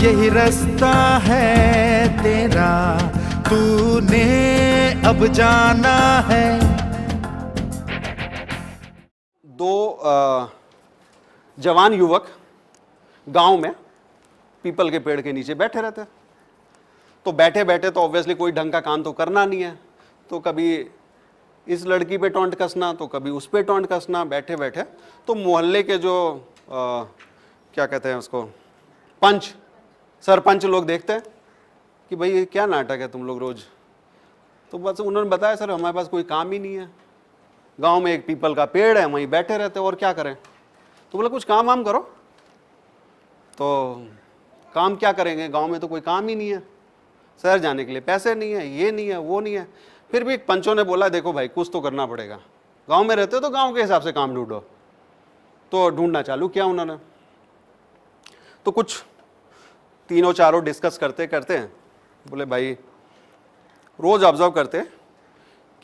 यही रास्ता है तेरा, तूने अब जाना है। दो जवान युवक गांव में पीपल के पेड़ के नीचे बैठे रहते। तो बैठे बैठे तो ऑब्वियसली कोई ढंग का काम तो करना नहीं है, तो कभी इस लड़की पे टोंट कसना, तो कभी उस पे टोंट कसना बैठे बैठे। तो मोहल्ले के जो क्या कहते हैं उसको, पंच सरपंच लोग देखते हैं कि भाई ये क्या नाटक है तुम लोग रोज। तो बस उन्होंने बताया सर हमारे पास कोई काम ही नहीं है, गांव में एक पीपल का पेड़ है वहीं बैठे रहते और क्या करें। तो बोला कुछ काम वाम करो। तो काम क्या करेंगे, गांव में तो कोई काम ही नहीं है, शहर जाने के लिए पैसे नहीं है, ये नहीं है वो नहीं है। फिर भी पंचों ने बोला देखो भाई कुछ तो करना पड़ेगा, गांव में रहते हो तो गांव के हिसाब से काम ढूंढो। तो ढूंढना चालू किया उन्होंने। तो कुछ तीनों चारों डिस्कस करते करते बोले भाई रोज ऑब्जर्व करते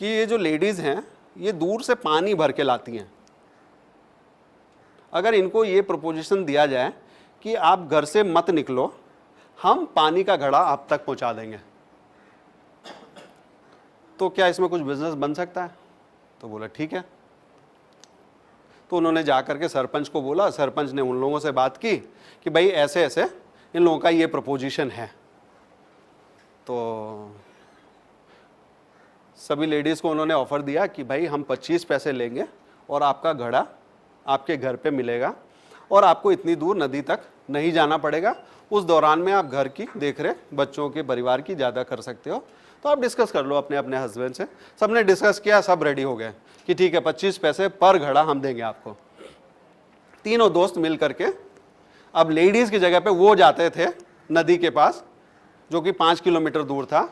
कि ये जो लेडीज हैं ये दूर से पानी भर के लाती हैं। अगर इनको ये प्रपोजिशन दिया जाए कि आप घर से मत निकलो, हम पानी का घड़ा आप तक पहुंचा देंगे, तो क्या इसमें कुछ बिजनेस बन सकता है। तो बोला ठीक है। तो उन्होंने जाकर के सरपंच को बोला, सरपंच ने उन लोगों से बात की कि भाई ऐसे ऐसे इन लोगों का ये प्रपोजिशन है। तो सभी लेडीज़ को उन्होंने ऑफर दिया कि भाई हम 25 पैसे लेंगे और आपका घड़ा आपके घर पे मिलेगा और आपको इतनी दूर नदी तक नहीं जाना पड़ेगा। उस दौरान में आप घर की देखरेख बच्चों के परिवार की ज़्यादा कर सकते हो। तो आप डिस्कस कर लो अपने अपने हस्बैंड से। सबने डिस्कस किया, सब रेडी हो गए कि ठीक है 25 पैसे पर घड़ा हम देंगे आपको। तीनों दोस्त मिल करके अब लेडीज़ की जगह पे वो जाते थे नदी के पास जो कि 5 किलोमीटर दूर था,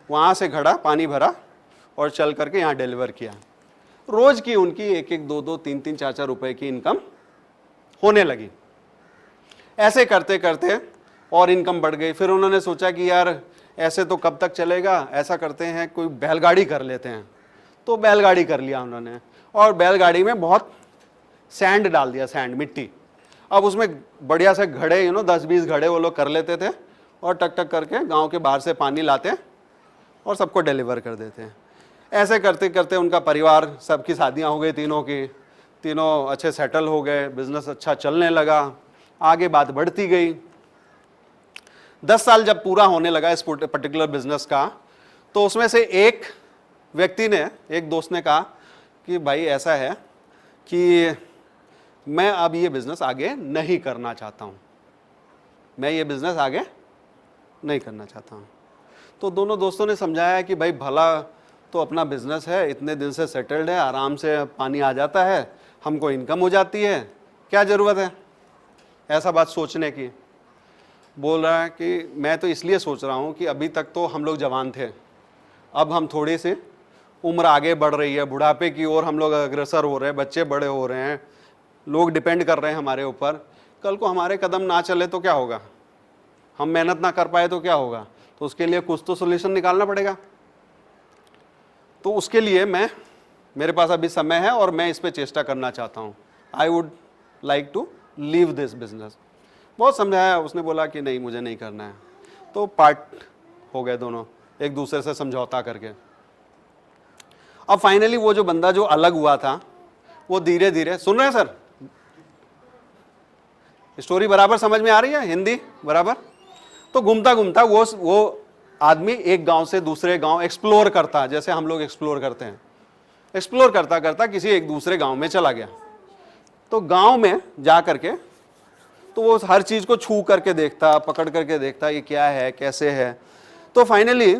वहाँ से घड़ा पानी भरा और चल करके यहाँ डिलीवर किया। रोज़ की उनकी 1-1, 2-2, 3-3, 4-4 रुपए की इनकम होने लगी। ऐसे करते करते और इनकम बढ़ गई। फिर उन्होंने सोचा कि यार ऐसे तो कब तक चलेगा, ऐसा करते हैं कोई बैलगाड़ी कर लेते हैं। तो बैलगाड़ी कर लिया उन्होंने और बैलगाड़ी में बहुत सैंड डाल दिया, सैंड मिट्टी। अब उसमें बढ़िया से घड़े 10-20 घड़े वो लोग कर लेते थे और टक टक करके गांव के बाहर से पानी लाते और सबको डिलीवर कर देते हैं। ऐसे करते करते उनका परिवार, सबकी शादियां हो गई तीनों की, तीनों अच्छे सेटल हो गए, बिजनेस अच्छा चलने लगा, आगे बात बढ़ती गई। 10 साल जब पूरा होने लगा इस पर्टिकुलर बिजनेस का, तो उसमें से एक व्यक्ति ने, एक दोस्त ने कहा कि भाई ऐसा है कि मैं अब ये बिजनेस आगे नहीं करना चाहता हूँ, मैं ये बिजनेस आगे नहीं करना चाहता हूँ। तो दोनों दोस्तों ने समझाया कि भाई भला तो अपना बिजनेस है, इतने दिन से सेटल्ड है, आराम से पानी आ जाता है, हमको इनकम हो जाती है, क्या ज़रूरत है ऐसा बात सोचने की। बोल रहा है कि मैं तो इसलिए सोच रहा हूँ कि अभी तक तो हम लोग जवान थे, अब हम थोड़ी सी उम्र आगे बढ़ रही है, बुढ़ापे की ओर हम लोग अग्रसर हो रहे हैं, बच्चे बड़े हो रहे हैं, लोग डिपेंड कर रहे हैं हमारे ऊपर। कल को हमारे कदम ना चले तो क्या होगा, हम मेहनत ना कर पाए तो क्या होगा। तो उसके लिए कुछ तो सोल्यूशन निकालना पड़ेगा। तो उसके लिए मेरे पास अभी समय है और मैं इस पर चेष्टा करना चाहता हूँ। I would like to leave this business. बहुत समझाया, उसने बोला कि नहीं मुझे नहीं करना है। तो पार्ट हो गए दोनों एक दूसरे से समझौता करके। अब फाइनली वो जो बंदा जो अलग हुआ था वो धीरे धीरे, सुन रहे हैं सर, स्टोरी बराबर समझ में आ रही है, हिंदी बराबर। तो घूमता घूमता वो आदमी एक गांव से दूसरे गांव एक्सप्लोर करता, जैसे हम लोग एक्सप्लोर करते हैं, एक्सप्लोर करता करता किसी एक दूसरे गांव में चला गया। तो गांव में जा करके तो वो हर चीज को छू करके देखता, पकड़ करके देखता, ये क्या है कैसे है। तो फाइनली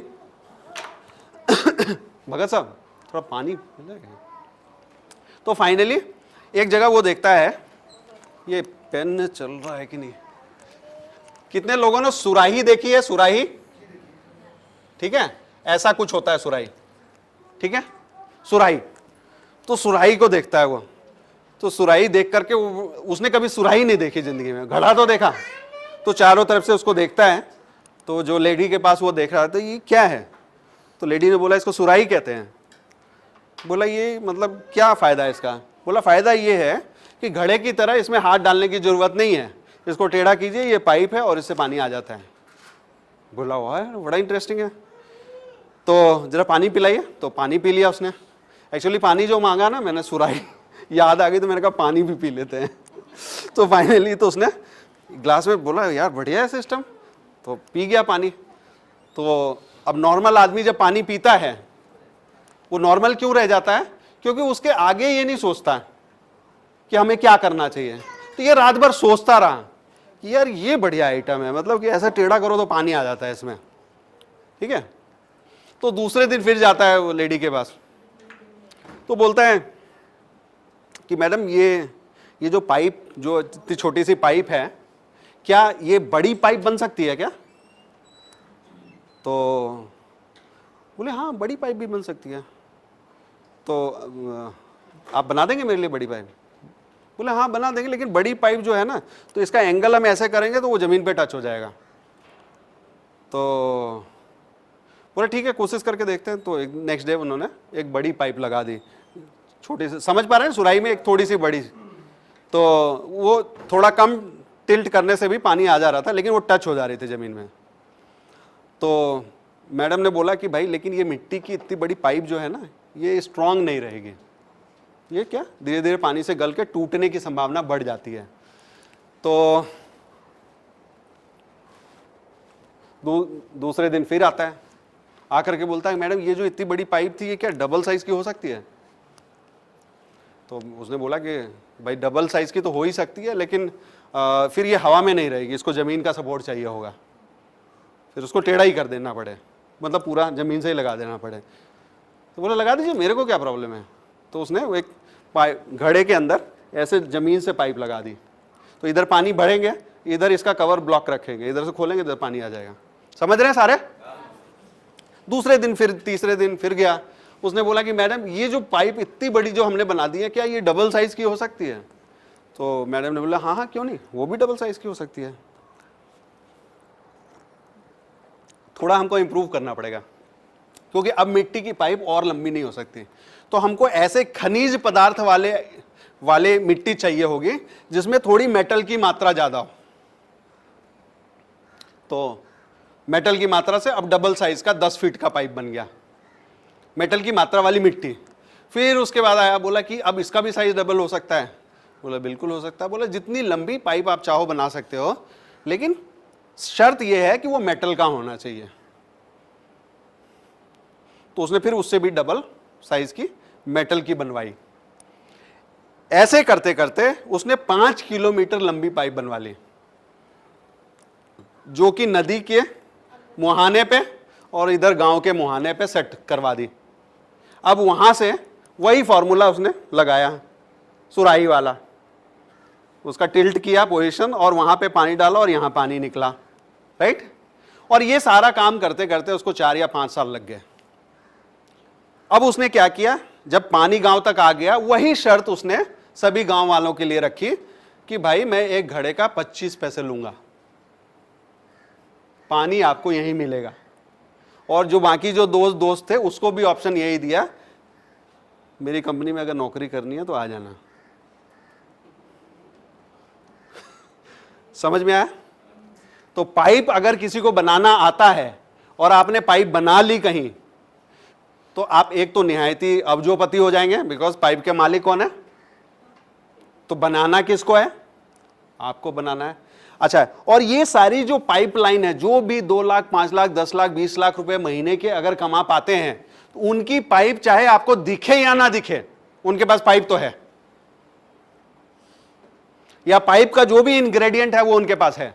भगत साहब थोड़ा पानी मिलेगा। तो फाइनली एक जगह वो देखता है, ये पेन चल रहा है कि नहीं, कितने लोगों ने सुराही देखी है, सुराही, ठीक है, ऐसा कुछ होता है सुराही, ठीक है, सुराही। तो सुराही को देखता है वो। तो सुराही देख करके उसने कभी सुराही नहीं देखी जिंदगी में, घड़ा तो देखा। तो चारों तरफ से उसको देखता है। तो जो लेडी के पास वो देख रहा था, ये क्या है। तो लेडी ने बोला इसको सुराही कहते हैं। बोला ये मतलब क्या फायदा है इसका। बोला फायदा ये है कि घड़े की तरह इसमें हाथ डालने की जरूरत नहीं है, इसको टेढ़ा कीजिए, ये पाइप है और इससे पानी आ जाता है। बोला हुआ है, बड़ा इंटरेस्टिंग है। तो जरा पानी पिलाइए, तो पानी पी लिया उसने। एक्चुअली पानी जो मांगा ना मैंने, सुराही याद आ गई, तो मैंने कहा पानी भी पी लेते हैं। तो फाइनली तो उसने ग्लास में बोला यार बढ़िया है सिस्टम, तो पी गया पानी। तो अब नॉर्मल आदमी जब पानी पीता है वो नॉर्मल क्यों रह जाता है? क्योंकि उसके आगे ये नहीं सोचता कि हमें क्या करना चाहिए। तो ये रात भर सोचता रहा कि यार ये बढ़िया आइटम है, मतलब कि ऐसा टेढ़ा करो तो पानी आ जाता है इसमें, ठीक है। तो दूसरे दिन फिर जाता है वो लेडी के पास, तो बोलता है कि मैडम ये जो पाइप, जो इतनी छोटी सी पाइप है, क्या ये बड़ी पाइप बन सकती है क्या? तो बोले हाँ बड़ी पाइप भी बन सकती है। तो आप बना देंगे मेरे लिए बड़ी पाइप? बोले हाँ बना देंगे, लेकिन बड़ी पाइप जो है ना, तो इसका एंगल हम ऐसे करेंगे तो वो ज़मीन पे टच हो जाएगा। तो बोले ठीक है कोशिश करके देखते हैं। तो नेक्स्ट डे उन्होंने एक बड़ी पाइप लगा दी, छोटी सी, समझ पा रहे हैं, सुराही में एक थोड़ी सी बड़ी। तो वो थोड़ा कम टिल्ट करने से भी पानी आ जा रहा था, लेकिन वो टच हो जा रही थी ज़मीन में। तो मैडम ने बोला कि भाई लेकिन ये मिट्टी की इतनी बड़ी पाइप जो है ना, ये स्ट्रांग नहीं रहेगी, ये क्या धीरे धीरे पानी से गल के टूटने की संभावना बढ़ जाती है। तो दूसरे दिन फिर आता है, आकर के बोलता है मैडम ये जो इतनी बड़ी पाइप थी ये क्या डबल साइज की हो सकती है? तो उसने बोला कि भाई डबल साइज की तो हो ही सकती है, लेकिन फिर ये हवा में नहीं रहेगी, इसको ज़मीन का सपोर्ट चाहिए होगा, फिर उसको टेढ़ा ही कर देना पड़े, मतलब पूरा ज़मीन से ही लगा देना पड़े। तो बोला लगा दीजिए, मेरे को क्या प्रॉब्लम है। तो उसने वो एक पाइप घड़े के अंदर ऐसे ज़मीन से पाइप लगा दी, तो इधर पानी भरेंगे, इधर इसका कवर ब्लॉक रखेंगे, इधर से खोलेंगे इधर पानी आ जाएगा। समझ रहे हैं सारे? दूसरे दिन फिर, तीसरे दिन फिर गया, उसने बोला कि मैडम ये जो पाइप इतनी बड़ी जो हमने बना दी है, क्या ये डबल साइज की हो सकती है? तो मैडम ने बोला हाँ हाँ क्यों नहीं, वो भी डबल साइज की हो सकती है। थोड़ा हमको इम्प्रूव करना पड़ेगा, क्योंकि अब मिट्टी की पाइप और लंबी नहीं हो सकती। तो हमको ऐसे खनिज पदार्थ वाले मिट्टी चाहिए होगी जिसमें थोड़ी मेटल की मात्रा ज्यादा हो। तो मेटल की मात्रा से अब डबल साइज का 10 फीट का पाइप बन गया, मेटल की मात्रा वाली मिट्टी। फिर उसके बाद आया, बोला कि अब इसका भी साइज डबल हो सकता है? बोला बिल्कुल हो सकता है। बोला जितनी लंबी पाइप आप चाहो बना सकते हो, लेकिन शर्त यह है कि वो मेटल का होना चाहिए। तो उसने फिर उससे भी डबल साइज की मेटल की बनवाई। ऐसे करते करते उसने 5 किलोमीटर लंबी पाइप बनवा ली, जो कि नदी के मुहाने पे और इधर गांव के मुहाने पे सेट करवा दी। अब वहां से वही फॉर्मूला उसने लगाया, सुराही वाला, उसका टिल्ट किया पोजीशन और वहां पे पानी डाला और यहां पानी निकला, राइट। और ये सारा काम करते करते उसको 4 या 5 साल लग गए। अब उसने क्या किया, जब पानी गांव तक आ गया, वही शर्त उसने सभी गांव वालों के लिए रखी कि भाई मैं एक घड़े का 25 पैसे लूंगा, पानी आपको यहीं मिलेगा। और जो बाकी जो दोस्त थे उसको भी ऑप्शन यही दिया, मेरी कंपनी में अगर नौकरी करनी है तो आ जाना। समझ में आया? तो पाइप अगर किसी को बनाना आता है और आपने पाइप बना ली कहीं, तो आप एक तो निहायती अब्जोपति हो जाएंगे, बिकॉज पाइप के मालिक कौन है? तो बनाना किसको है? आपको बनाना है। अच्छा, और ये सारी जो पाइपलाइन है, जो भी 2 लाख 5 लाख 10 लाख 20 लाख रुपए महीने के अगर कमा पाते हैं, तो उनकी पाइप चाहे आपको दिखे या ना दिखे, उनके पास पाइप तो है, या पाइप का जो भी इंग्रेडिएंट है वो उनके पास है।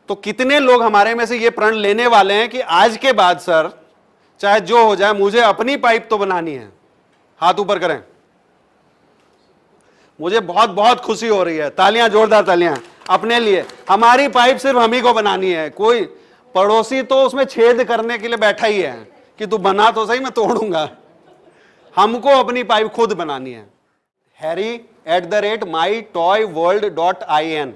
तो कितने लोग हमारे में से ये प्रण लेने वाले हैं कि आज के बाद सर चाहे जो हो जाए मुझे अपनी पाइप तो बनानी है? हाथ ऊपर करें। मुझे बहुत बहुत खुशी हो रही है, तालियां, जोरदार तालियां अपने लिए। हमारी पाइप सिर्फ हम ही को बनानी है, कोई पड़ोसी तो उसमें छेद करने के लिए बैठा ही है कि तू बना तो सही, मैं तोड़ूंगा। हमको अपनी पाइप खुद बनानी है। harry@mytoyworld.in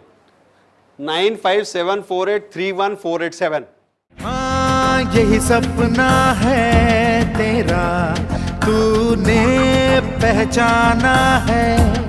9574831487। हाँ यही सपना है तेरा, तूने पहचाना है।